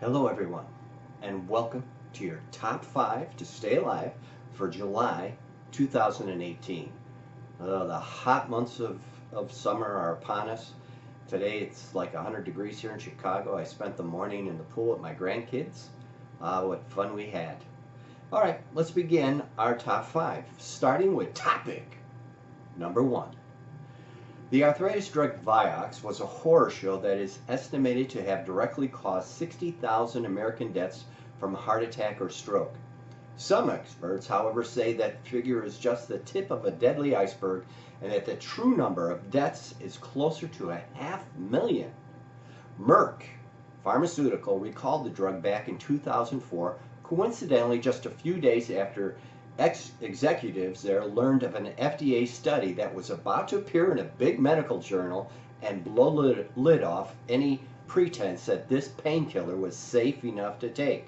Hello everyone, and welcome to your top 5 to stay alive for July 2018. The hot months of summer are upon us. Today it's like 100 degrees here in Chicago. I spent the morning in the pool with my grandkids. What fun we had. Alright, let's begin our top 5, starting with topic number 1. The arthritis drug Vioxx was a horror show that is estimated to have directly caused 60,000 American deaths from heart attack or stroke. Some experts, however, say that figure is just the tip of a deadly iceberg and that the true number of deaths is closer to 500,000. Merck Pharmaceutical recalled the drug back in 2004, coincidentally just a few days after executives there learned of an FDA study that was about to appear in a big medical journal and blow the lid off any pretense that this painkiller was safe enough to take.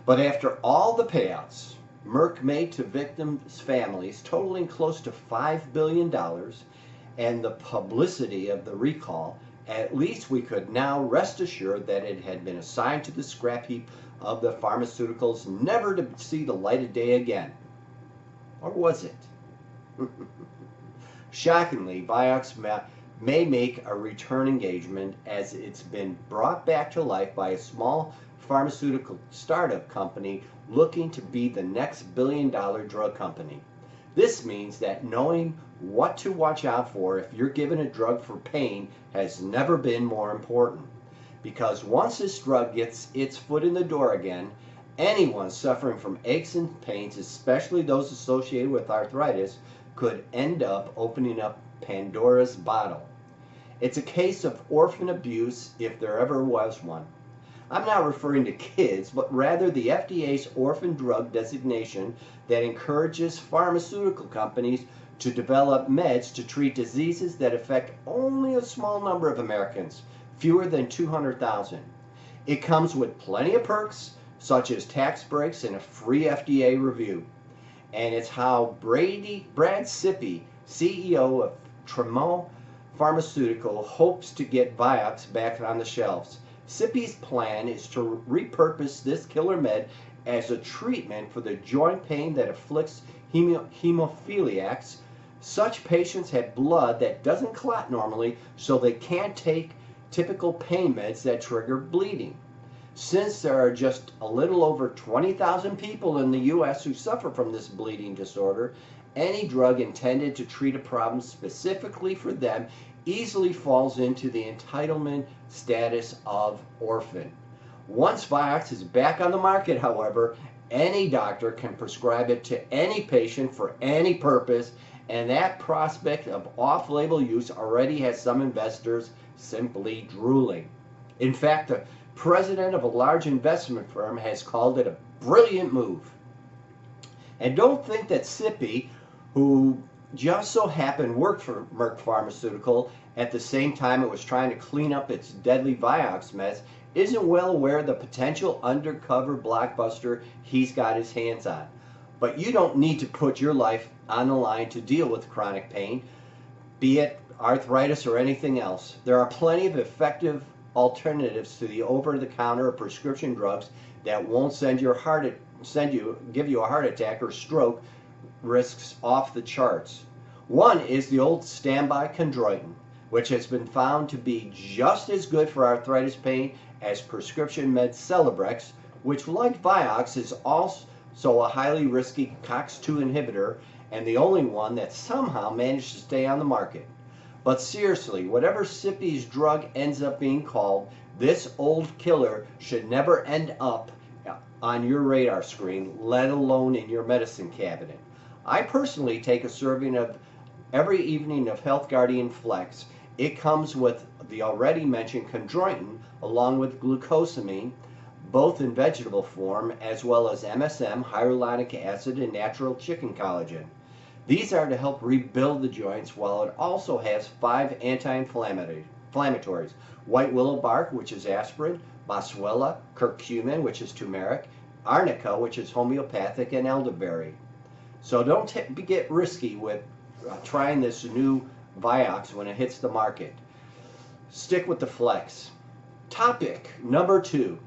But after all the payouts Merck made to victims' families, totaling close to $5 billion, and the publicity of the recall, at least we could now rest assured that it had been assigned to the scrap heap of the pharmaceuticals, never to see the light of day again. Or was it? Shockingly, Vioxx may make a return engagement as it's been brought back to life by a small pharmaceutical startup company looking to be the next billion-dollar drug company. This means that knowing what to watch out for if you're given a drug for pain has never been more important. Because once this drug gets its foot in the door again, anyone suffering from aches and pains, especially those associated with arthritis, could end up opening up Pandora's bottle. It's a case of orphan abuse if there ever was one. I'm not referring to kids, but rather the FDA's orphan drug designation that encourages pharmaceutical companies to develop meds to treat diseases that affect only a small number of Americans, fewer than 200,000. It comes with plenty of perks, such as tax breaks and a free FDA review. And it's how Brad Sippy, CEO of Tremont Pharmaceutical, hopes to get Vioxx back on the shelves. Sippy's plan is to repurpose this killer med as a treatment for the joint pain that afflicts hemophiliacs. Such patients have blood that doesn't clot normally, so they can't take typical pain meds that trigger bleeding. Since there are just a little over 20,000 people in the U.S. who suffer from this bleeding disorder, any drug intended to treat a problem specifically for them easily falls into the entitlement status of orphan. Once Vioxx is back on the market, however, any doctor can prescribe it to any patient for any purpose, and that prospect of off-label use already has some investors simply drooling. In fact, the president of a large investment firm has called it a brilliant move. And don't think that Sippy, who just so happened worked for Merck Pharmaceutical at the same time it was trying to clean up its deadly Vioxx mess, isn't well aware of the potential undercover blockbuster he's got his hands on. But you don't need to put your life on the line to deal with chronic pain, be it arthritis or anything else. There are plenty of effective alternatives to the over-the-counter prescription drugs that won't give you a heart attack or stroke risks off the charts. One is the old standby chondroitin, which has been found to be just as good for arthritis pain as prescription med Celebrex, which, like Vioxx, is also a highly risky COX-2 inhibitor and the only one that somehow managed to stay on the market. But seriously, whatever Sippy's drug ends up being called, this old killer should never end up on your radar screen, let alone in your medicine cabinet. I personally take a serving of every evening of Health Guardian Flex. It comes with the already mentioned chondroitin along with glucosamine, both in vegetable form, as well as MSM, hyaluronic acid, and natural chicken collagen. These are to help rebuild the joints, while it also has 5 anti-inflammatories. White willow bark, which is aspirin, boswellia, curcumin, which is turmeric, arnica, which is homeopathic, and elderberry. So don't get risky with trying this new Vioxx when it hits the market. Stick with the flex. Topic number 2.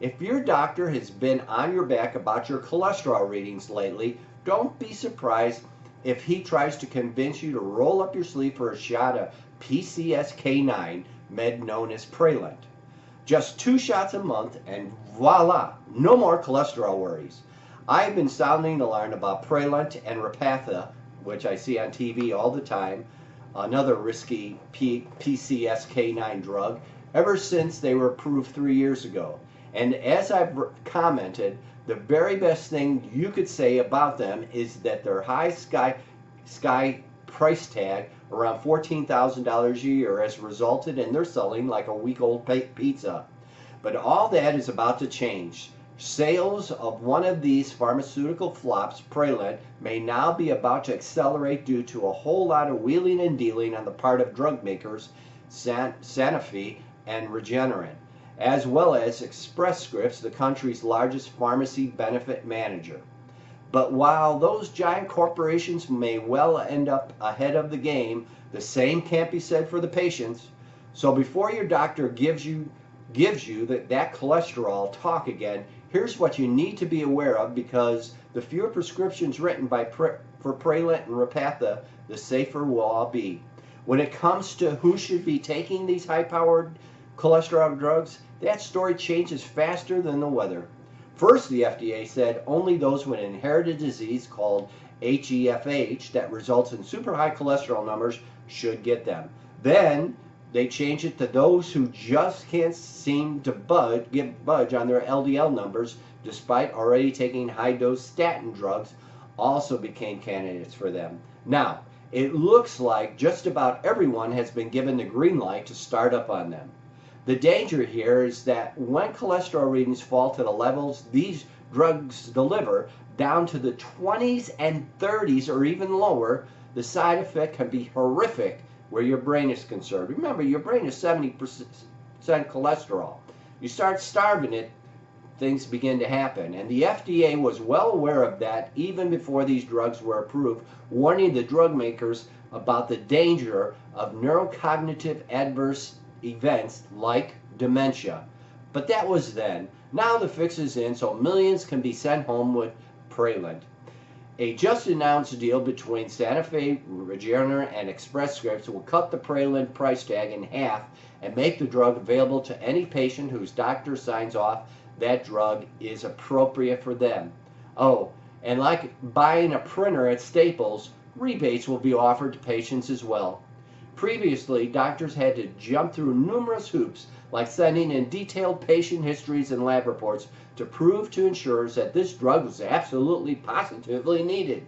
If your doctor has been on your back about your cholesterol readings lately, don't be surprised if he tries to convince you to roll up your sleeve for a shot of PCSK9, med known as Praluent. Just 2 shots a month and voila, no more cholesterol worries. I've been sounding the alarm about Praluent and Repatha, which I see on TV all the time, another risky PCSK9 drug, ever since they were approved 3 years ago. And as I've commented, the very best thing you could say about them is that their high sky price tag, around $14,000 a year, has resulted in their selling like a week-old pizza. But all that is about to change. Sales of one of these pharmaceutical flops, Praluent, may now be about to accelerate due to a whole lot of wheeling and dealing on the part of drug makers Sanofi and Regeneron, as well as Express Scripts, the country's largest pharmacy benefit manager. But while those giant corporations may well end up ahead of the game, the same can't be said for the patients. So before your doctor gives you that cholesterol talk again, here's what you need to be aware of, because the fewer prescriptions written for Praluent and Repatha, the safer we'll all be. When it comes to who should be taking these high-powered cholesterol drugs, that story changes faster than the weather. First, the FDA said only those with an inherited disease called HeFH that results in super high cholesterol numbers should get them. Then they changed it to those who just can't seem to budge on their LDL numbers despite already taking high-dose statin drugs, also became candidates for them. Now, it looks like just about everyone has been given the green light to start up on them. The danger here is that when cholesterol readings fall to the levels these drugs deliver, down to the 20s and 30s or even lower, the side effect can be horrific where your brain is concerned. Remember, your brain is 70% cholesterol. You start starving it, things begin to happen. And the FDA was well aware of that even before these drugs were approved, warning the drug makers about the danger of neurocognitive adverse events like dementia. But that was then. Now the fix is in, so millions can be sent home with Praluent. A just announced deal between Sanofi, Regeneron, and Express Scripts will cut the Praluent price tag in half and make the drug available to any patient whose doctor signs off that drug is appropriate for them. Oh, and like buying a printer at Staples, rebates will be offered to patients as well. Previously, doctors had to jump through numerous hoops, like sending in detailed patient histories and lab reports to prove to insurers that this drug was absolutely positively needed.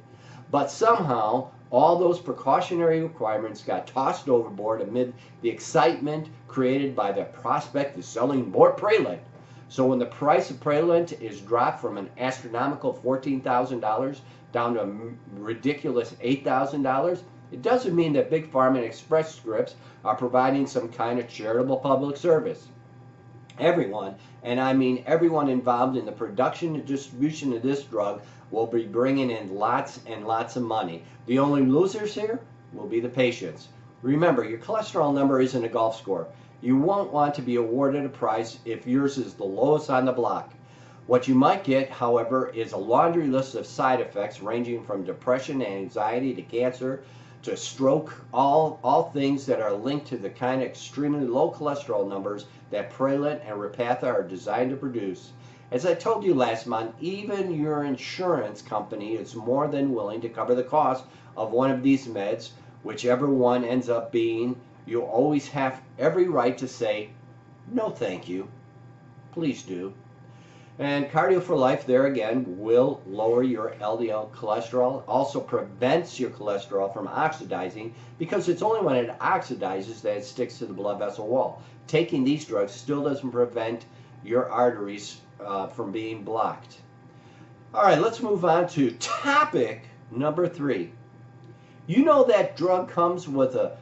But somehow, all those precautionary requirements got tossed overboard amid the excitement created by the prospect of selling more Praluent. So when the price of Praluent is dropped from an astronomical $14,000 down to a ridiculous $8,000, it doesn't mean that Big Pharma and Express Scripts are providing some kind of charitable public service. Everyone, and I mean everyone involved in the production and distribution of this drug, will be bringing in lots and lots of money. The only losers here will be the patients. Remember, your cholesterol number isn't a golf score. You won't want to be awarded a prize if yours is the lowest on the block. What you might get, however, is a laundry list of side effects ranging from depression and anxiety to cancer to stroke, all things that are linked to the kind of extremely low cholesterol numbers that Praluent and Repatha are designed to produce. As I told you last month, even your insurance company is more than willing to cover the cost of one of these meds, whichever one ends up being. You'll always have every right to say, no thank you. Please do. And Cardio for Life, there again, will lower your LDL cholesterol. Also prevents your cholesterol from oxidizing, because it's only when it oxidizes that it sticks to the blood vessel wall. Taking these drugs still doesn't prevent your arteries from being blocked. All right, let's move on to topic number 3. You know that drug comes with a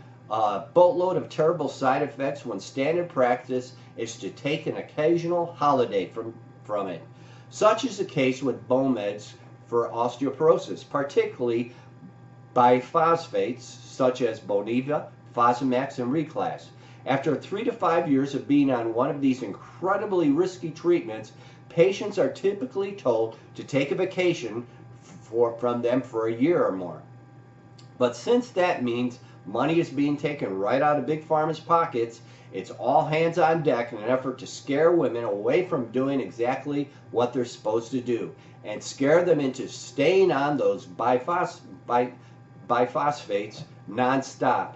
boatload of terrible side effects when standard practice is to take an occasional holiday from it. Such is the case with bone meds for osteoporosis, particularly biphosphates such as Boniva, Fosamax, and Reclass. After 3 to 5 years of being on one of these incredibly risky treatments, patients are typically told to take a vacation from them for a year or more. But since that means money is being taken right out of Big Pharma's pockets, it's all hands on deck in an effort to scare women away from doing exactly what they're supposed to do and scare them into staying on those biphosphates nonstop.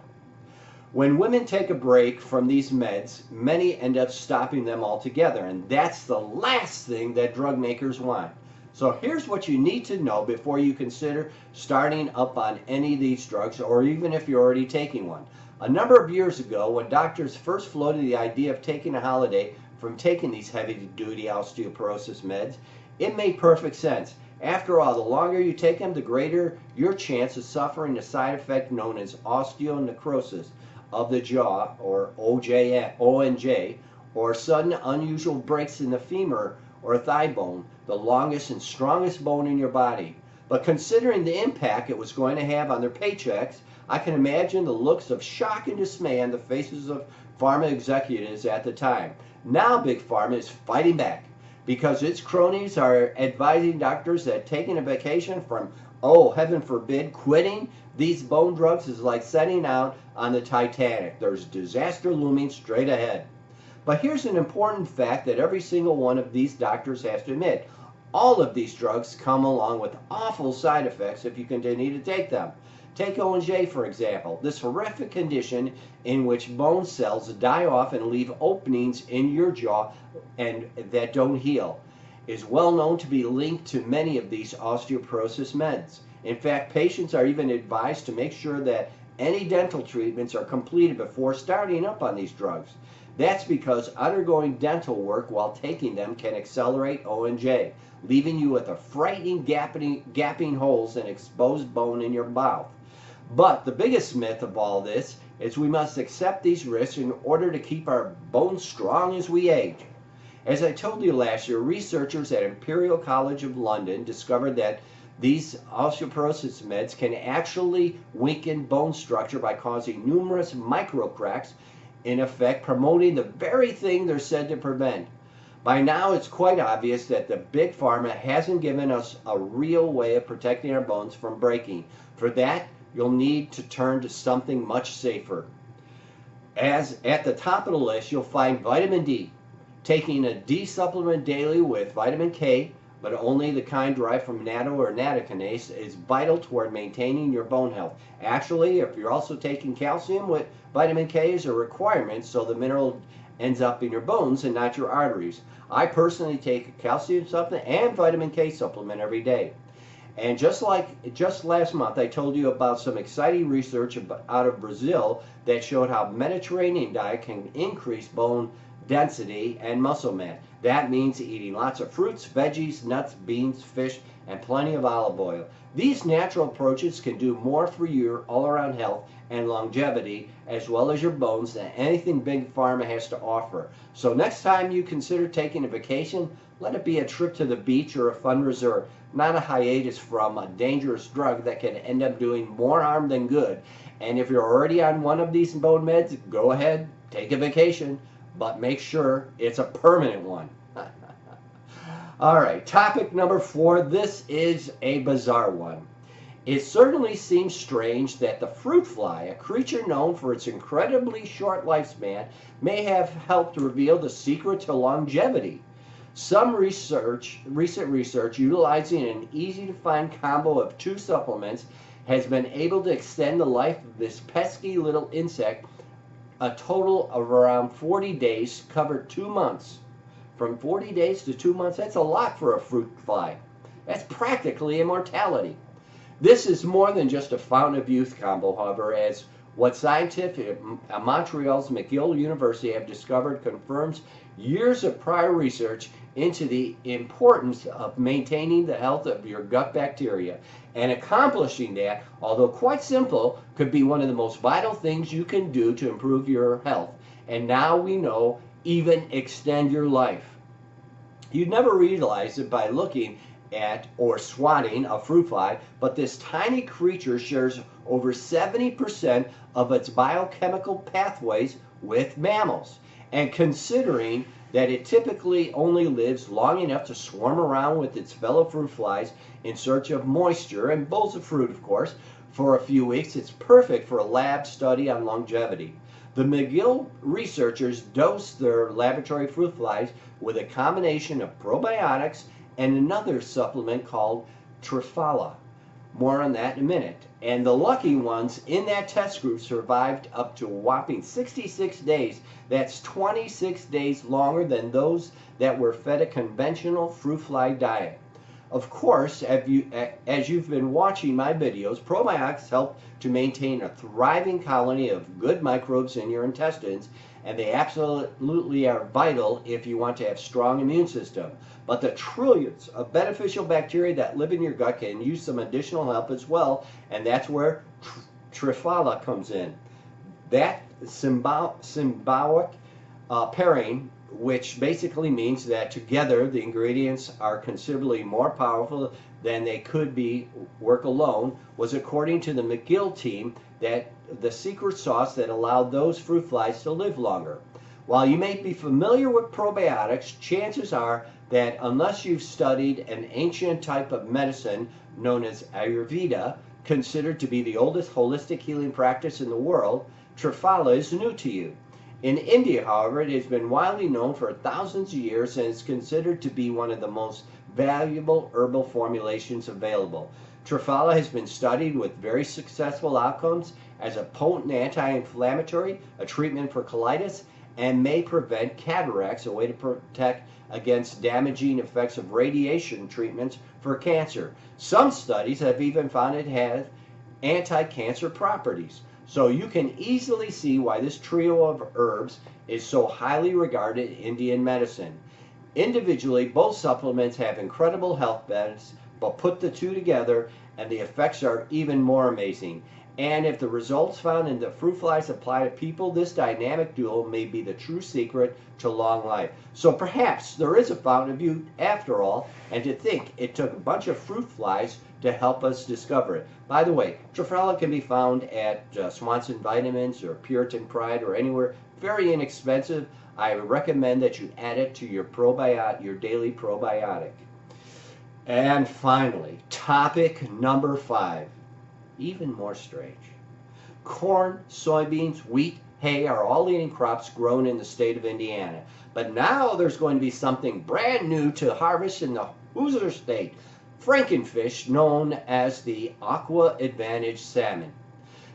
When women take a break from these meds, many end up stopping them altogether, and that's the last thing that drug makers want. So here's what you need to know before you consider starting up on any of these drugs, or even if you're already taking one. A number of years ago, when doctors first floated the idea of taking a holiday from taking these heavy-duty osteoporosis meds, it made perfect sense. After all, the longer you take them, the greater your chance of suffering a side effect known as osteonecrosis of the jaw, or ONJ, or sudden unusual breaks in the femur or thigh bone, the longest and strongest bone in your body. But considering the impact it was going to have on their paychecks, I can imagine the looks of shock and dismay on the faces of pharma executives at the time. Now Big Pharma is fighting back because its cronies are advising doctors that taking a vacation from, oh, heaven forbid, quitting these bone drugs is like setting out on the Titanic. There's disaster looming straight ahead. But here's an important fact that every single one of these doctors has to admit. All of these drugs come along with awful side effects if you continue to take them. Take ONJ, for example. This horrific condition in which bone cells die off and leave openings in your jaw and that don't heal is well known to be linked to many of these osteoporosis meds. In fact, patients are even advised to make sure that any dental treatments are completed before starting up on these drugs. That's because undergoing dental work while taking them can accelerate ONJ, leaving you with a frightening gaping holes and exposed bone in your mouth. But the biggest myth of all this is we must accept these risks in order to keep our bones strong as we age. As I told you last year, researchers at Imperial College of London discovered that these osteoporosis meds can actually weaken bone structure by causing numerous microcracks, in effect promoting the very thing they're said to prevent. By now it's quite obvious that the Big Pharma hasn't given us a real way of protecting our bones from breaking. For that, you'll need to turn to something much safer. As at the top of the list, you'll find vitamin D. Taking a D supplement daily with vitamin K, but only the kind derived from natto or nattokinase, is vital toward maintaining your bone health. Actually, if you're also taking calcium, with vitamin K is a requirement so the mineral ends up in your bones and not your arteries. I personally take a calcium supplement and vitamin K supplement every day. And just last month, I told you about some exciting research out of Brazil that showed how Mediterranean diet can increase bone density and muscle mass. That means eating lots of fruits, veggies, nuts, beans, fish, and plenty of olive oil. These natural approaches can do more for your all-around health and longevity, as well as your bones, than anything Big Pharma has to offer. So next time you consider taking a vacation, let it be a trip to the beach or a fun resort, not a hiatus from a dangerous drug that can end up doing more harm than good. And if you're already on one of these bone meds, go ahead, take a vacation, but make sure it's a permanent one. All right, topic number 4. This is a bizarre one. It certainly seems strange that the fruit fly, a creature known for its incredibly short lifespan, may have helped reveal the secret to longevity. Some recent research utilizing an easy-to-find combo of 2 supplements has been able to extend the life of this pesky little insect a total of around 40 days, covered 2 months. From 40 days to 2 months, that's a lot for a fruit fly. That's practically immortality. This is more than just a fountain of youth combo, however, as what scientists at Montreal's McGill University have discovered confirms years of prior research into the importance of maintaining the health of your gut bacteria. And accomplishing that, although quite simple, could be one of the most vital things you can do to improve your health. And now we know, even extend your life. You'd never realize it by looking at or swatting a fruit fly, but this tiny creature shares over 70% of its biochemical pathways with mammals. And considering that it typically only lives long enough to swarm around with its fellow fruit flies in search of moisture and bowls of fruit, of course, for a few weeks, it's perfect for a lab study on longevity. The McGill researchers dosed their laboratory fruit flies with a combination of probiotics and another supplement called Triphala. More on that in a minute. And the lucky ones in that test group survived up to a whopping 66 days. That's 26 days longer than those that were fed a conventional fruit fly diet. Of course, as you've been watching my videos, probiotics help to maintain a thriving colony of good microbes in your intestines, and they absolutely are vital if you want to have a strong immune system. But the trillions of beneficial bacteria that live in your gut can use some additional help as well, and that's where Triphala comes in. That symbiotic pairing, which basically means that together the ingredients are considerably more powerful than they could be work alone, was according to the McGill team that the secret sauce that allowed those fruit flies to live longer. While you may be familiar with probiotics, chances are that unless you've studied an ancient type of medicine known as Ayurveda, considered to be the oldest holistic healing practice in the world, Triphala is new to you. In India, however, it has been widely known for thousands of years and is considered to be one of the most valuable herbal formulations available. Triphala has been studied with very successful outcomes as a potent anti-inflammatory, a treatment for colitis, and may prevent cataracts, a way to protect against damaging effects of radiation treatments for cancer. Some studies have even found it has anti-cancer properties. So you can easily see why this trio of herbs is so highly regarded in Indian medicine. Individually, both supplements have incredible health benefits, but put the two together and the effects are even more amazing. And if the results found in the fruit flies apply to people, this dynamic duo may be the true secret to long life. So perhaps there is a fountain of youth after all, and to think it took a bunch of fruit flies to help us discover it. By the way, Triphala can be found at Swanson Vitamins or Puritan Pride or anywhere. Very inexpensive. I recommend that you add it to your daily probiotic. And finally, topic number 5. Even more strange. Corn, soybeans, wheat, hay are all eating crops grown in the state of Indiana. But now there's going to be something brand new to harvest in the Hoosier state. FrankenFish, known as the Aqua Advantage salmon.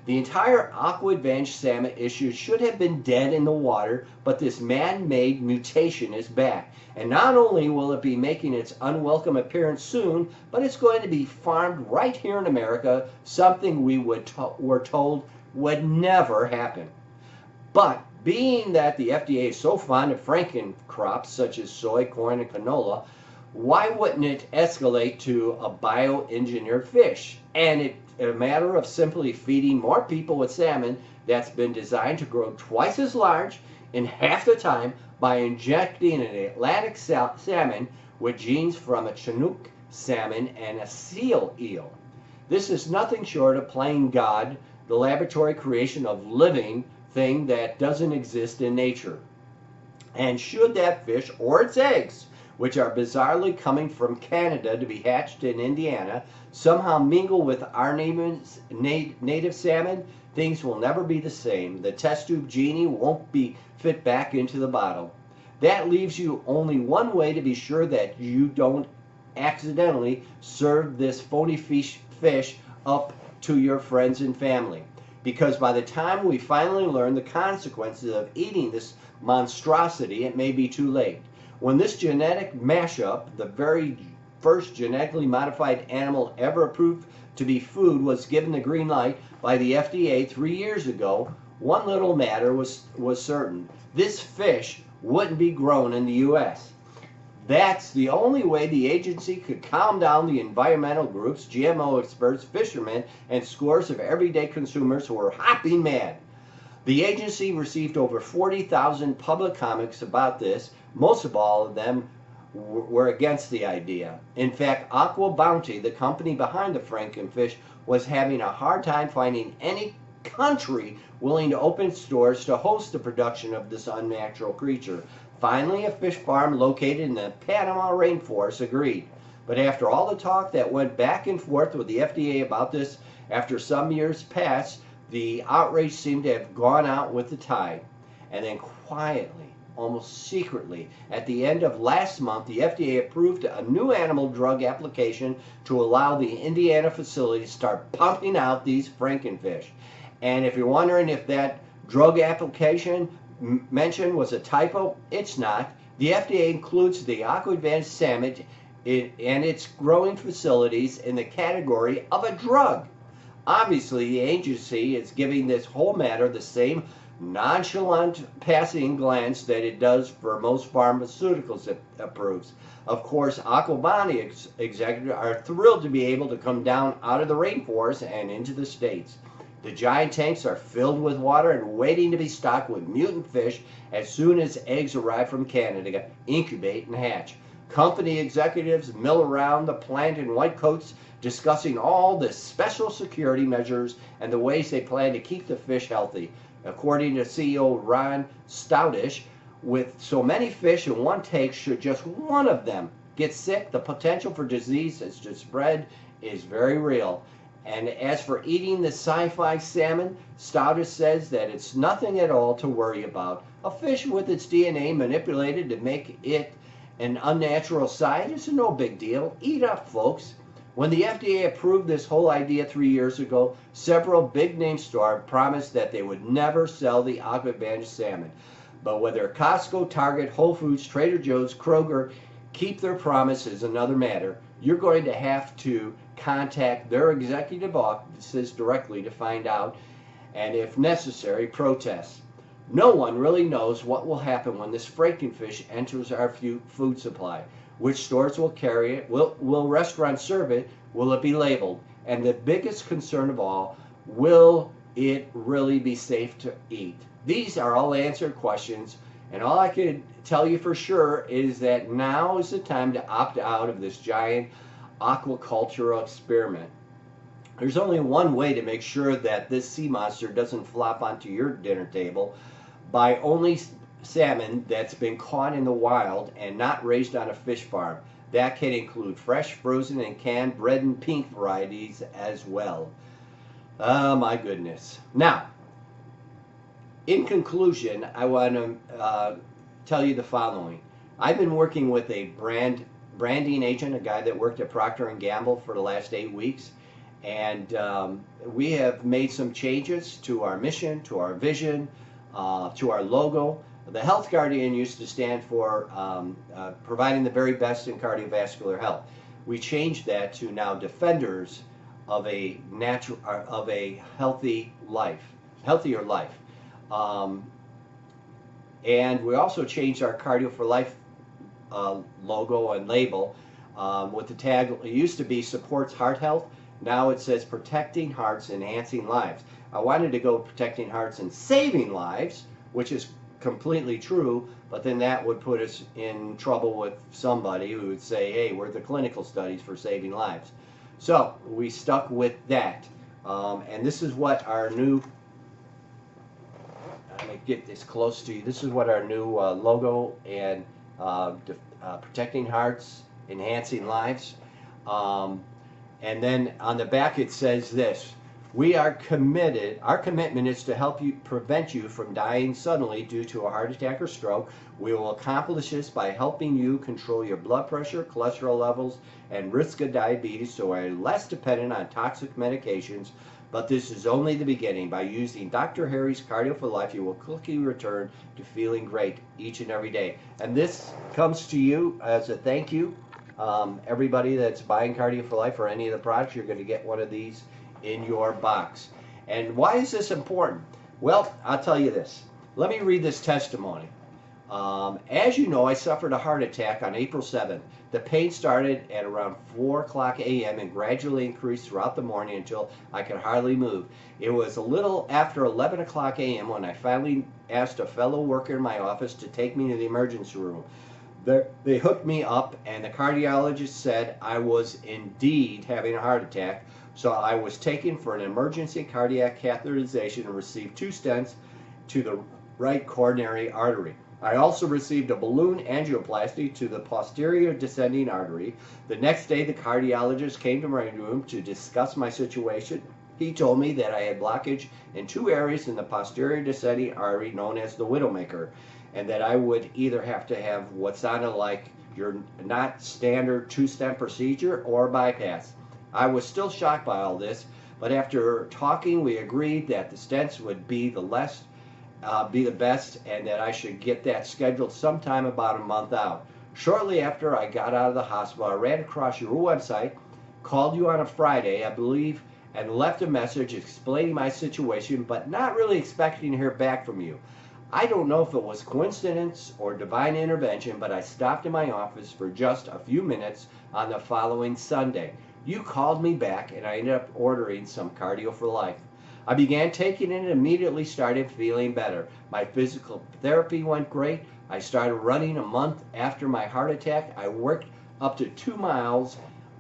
The entire Aqua Advantage salmon issue should have been dead in the water, but this man-made mutation is back. And not only will it be making its unwelcome appearance soon, but it's going to be farmed right here in America, something we were told would never happen. But being that the FDA is so fond of Franken crops such as soy, corn, and canola, why wouldn't it escalate to a bioengineered fish? And it's a matter of simply feeding more people with salmon that's been designed to grow twice as large in half the time by injecting an Atlantic salmon with genes from a Chinook salmon and a seal eel. This is nothing short of playing God, the laboratory creation of living thing that doesn't exist in nature. And should that fish or its eggs, which are bizarrely coming from Canada to be hatched in Indiana, somehow mingle with our native salmon, things will never be the same. The test tube genie won't be fit back into the bottle. That leaves you only one way to be sure that you don't accidentally serve this phony fish up to your friends and family. Because by the time we finally learn the consequences of eating this monstrosity, it may be too late. When this genetic mashup, the very first genetically modified animal ever approved to be food, was given the green light by the FDA 3 years ago, one little matter was certain. This fish wouldn't be grown in the U.S. That's the only way the agency could calm down the environmental groups, GMO experts, fishermen, and scores of everyday consumers who were hopping mad. The agency received over 40,000 public comments about this. Most of all of them were against the idea. In fact, Aqua Bounty, the company behind the FrankenFish, was having a hard time finding any country willing to open its doors to host the production of this unnatural creature. Finally, a fish farm located in the Panama rainforest agreed. But after all the talk that went back and forth with the FDA about this, after some years passed, the outrage seemed to have gone out with the tide. And then quietly, almost secretly, at the end of last month, the FDA approved a new animal drug application to allow the Indiana facility to start pumping out these FrankenFish. And if you're wondering if that drug application mentioned was a typo, it's not. The FDA includes the Aqua Advanced salmon and its growing facilities in the category of a drug. Obviously, the agency is giving this whole matter the same nonchalant passing glance that it does for most pharmaceuticals it approves. Of course, Aquabani executives are thrilled to be able to come down out of the rainforest and into the States. The giant tanks are filled with water and waiting to be stocked with mutant fish as soon as eggs arrive from Canada, incubate and hatch. Company executives mill around the plant in white coats discussing all the special security measures and the ways they plan to keep the fish healthy. According to CEO Ron Stoutish, with so many fish in one tank, should just one of them get sick, the potential for disease to spread is very real. And as for eating the sci-fi salmon, Stoutish says that it's nothing at all to worry about. A fish with its DNA manipulated to make it an unnatural size is no big deal. Eat up, folks. When the FDA approved this whole idea 3 years ago, several big-name stores promised that they would never sell the Aqua Advantage salmon. But whether Costco, Target, Whole Foods, Trader Joe's, Kroger keep their promise is another matter. You're going to have to contact their executive offices directly to find out, and if necessary, protest. No one really knows what will happen when this FrankenFish enters our food supply. Which stores will carry it? Will restaurants serve it? Will it be labeled? And the biggest concern of all, will it really be safe to eat? These are all answered questions, and all I can tell you for sure is that now is the time to opt out of this giant aquaculture experiment. There's only one way to make sure that this sea monster doesn't flop onto your dinner table: buy only salmon that's been caught in the wild and not raised on a fish farm. That can include fresh, frozen, and canned red and pink varieties as well. Oh my goodness. Now, in conclusion, I want to tell you the following. I've been working with a branding agent, a guy that worked at Procter & Gamble for the last 8 weeks, and we have made some changes to our mission, to our vision, to our logo. The Health Guardian used to stand for providing the very best in cardiovascular health. We changed that to now defenders of a healthy life, healthier life. And we also changed our Cardio for Life logo and label with the tag. It used to be supports heart health. Now it says protecting hearts, enhancing lives. I wanted to go protecting hearts and saving lives, which is completely true, but then that would put us in trouble with somebody who would say, hey, we're the clinical studies for saving lives. So we stuck with that. And this is what our new, let me get this close to you. This is what our new logo and protecting hearts, enhancing lives. And then on the back it says this: we are committed, our commitment is to help you prevent you from dying suddenly due to a heart attack or stroke. We will accomplish this by helping you control your blood pressure, cholesterol levels, and risk of diabetes so are less dependent on toxic medications. But this is only the beginning. By using Dr. Harry's Cardio for Life, you will quickly return to feeling great each and every day. And this comes to you as a thank you. Everybody that's buying Cardio for Life or any of the products, you're going to get one of these in your box. And why is this important? Well, I'll tell you this. Let me read this testimony. As you know, I suffered a heart attack on April 7th. The pain started at around 4 o'clock a.m. and gradually increased throughout the morning until I could hardly move. It was a little after 11 o'clock a.m. when I finally asked a fellow worker in my office to take me to the emergency room. They hooked me up, and the cardiologist said I was indeed having a heart attack, So I was taken for an emergency cardiac catheterization and received 2 stents to the right coronary artery. I also received a balloon angioplasty to the posterior descending artery. The next day, the cardiologist came to my room to discuss my situation. He told me that I had blockage in 2 areas in the posterior descending artery known as the widowmaker, and that I would either have to have what sounded like your not standard 2-stent procedure or bypass. I was still shocked by all this, but after talking, we agreed that the stents would be the best, and that I should get that scheduled sometime about a month out. Shortly after I got out of the hospital, I ran across your website, called you on a Friday, I believe, and left a message explaining my situation, but not really expecting to hear back from you. I don't know if it was coincidence or divine intervention, but I stopped in my office for just a few minutes on the following Sunday. You called me back, and I ended up ordering some Cardio for Life. I began taking it and immediately started feeling better. My physical therapy went great. I started running a month after my heart attack. I worked up to 2 miles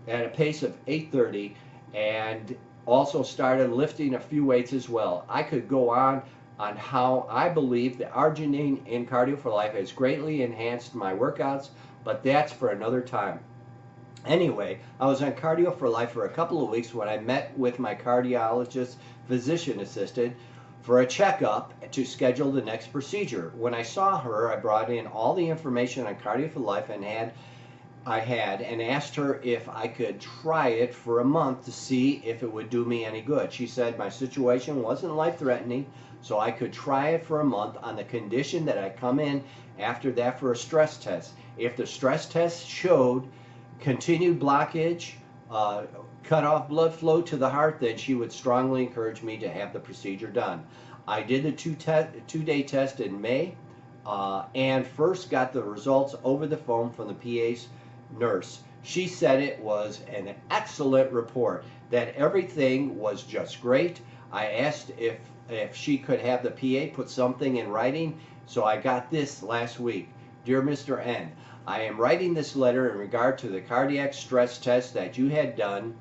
at a pace of 8:30 and also started lifting a few weights as well. I could go on how I believe the arginine in Cardio for Life has greatly enhanced my workouts, but that's for another time. Anyway, I was on Cardio for Life for a couple of weeks when I met with my cardiologist physician assistant for a checkup to schedule the next procedure. When I saw her, I brought in all the information on Cardio for Life and asked her if I could try it for a month to see if it would do me any good. She said my situation wasn't life-threatening, so I could try it for a month on the condition that I come in after that for a stress test. If the stress test showed continued blockage, cut off blood flow to the heart, then she would strongly encourage me to have the procedure done. I did the 2-day test in May and first got the results over the phone from the PA's nurse. She said it was an excellent report, that everything was just great. I asked if she could have the PA put something in writing, so I got this last week. Dear Mr. N, I am writing this letter in regard to the cardiac stress test that you had done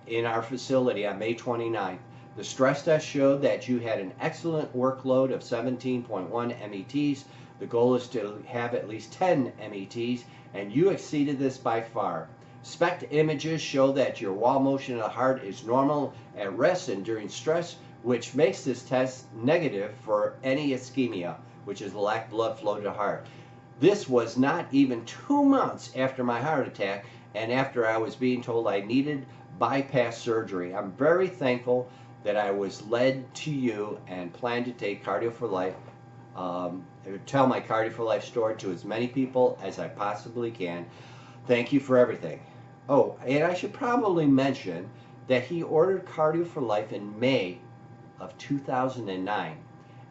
in our facility on May 29th. The stress test showed that you had an excellent workload of 17.1 METs. The goal is to have at least 10 METs, and you exceeded this by far. SPECT images show that your wall motion of the heart is normal at rest and during stress, which makes this test negative for any ischemia, which is lack blood flow to the heart. This was not even 2 months after my heart attack and after I was being told I needed bypass surgery. I'm very thankful that I was led to you and plan to take Cardio for Life, tell my Cardio for Life story to as many people as I possibly can. Thank you for everything. Oh, and I should probably mention that he ordered Cardio for Life in May of 2009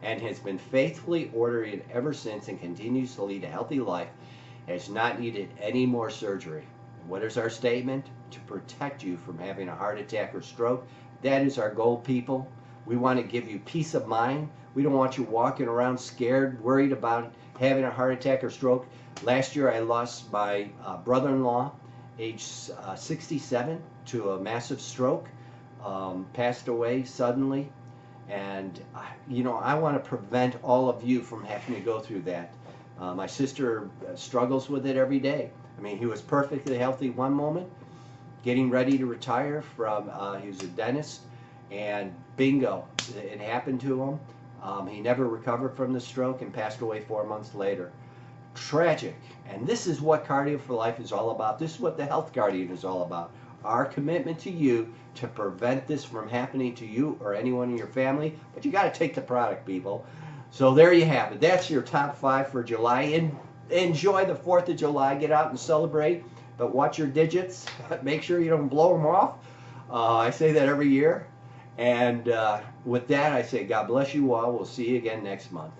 and has been faithfully ordering it ever since and continues to lead a healthy life, has not needed any more surgery. What is our statement? To protect you from having a heart attack or stroke. That is our goal, people. We want to give you peace of mind. We don't want you walking around scared, worried about having a heart attack or stroke. Last year I lost my brother-in-law, age 67, to a massive stroke, passed away suddenly. And, you know, I want to prevent all of you from having to go through that. My sister struggles with it every day. I mean, he was perfectly healthy one moment, getting ready to retire from, he was a dentist, and bingo, it happened to him. He never recovered from the stroke and passed away 4 months later. Tragic. And this is what Cardio for Life is all about. This is what the Health Guardian is all about. Our commitment to you to prevent this from happening to you or anyone in your family. But you got to take the product, people. So there you have it. That's your top 5 for July. Enjoy the 4th of July. Get out and celebrate. But watch your digits. Make sure you don't blow them off. I say that every year. And with that, I say God bless you all. We'll see you again next month.